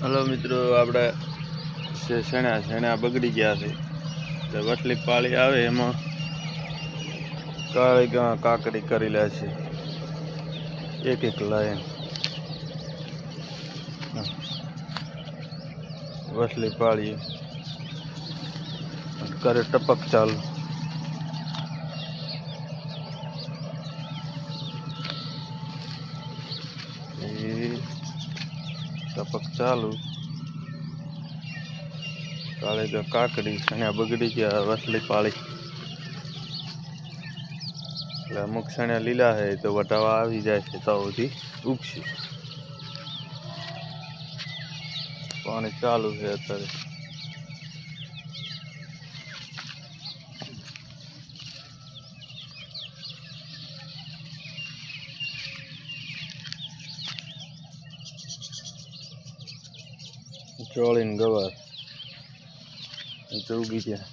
Hello મિત્રો, આપણે શેણા બગડી ગયા છે એટલે વસલી પાળી આવે એમાં કાળી કાકડી કરી લે છે. એક એક લાઈન વસલી પાળી કરે ટપક ચાલુ. ટપક ચાલુ. કાળી કાકડી શેણા બગડી ગયા વસલી પાળી એટલે અમુક શેણા લીલા છે તો વટાવા આવી જાય છે તો સુધી ઉગશે. પાણી ચાલુ છે અત્યારે. ચોળીને ગવાર ઉગી ગયા.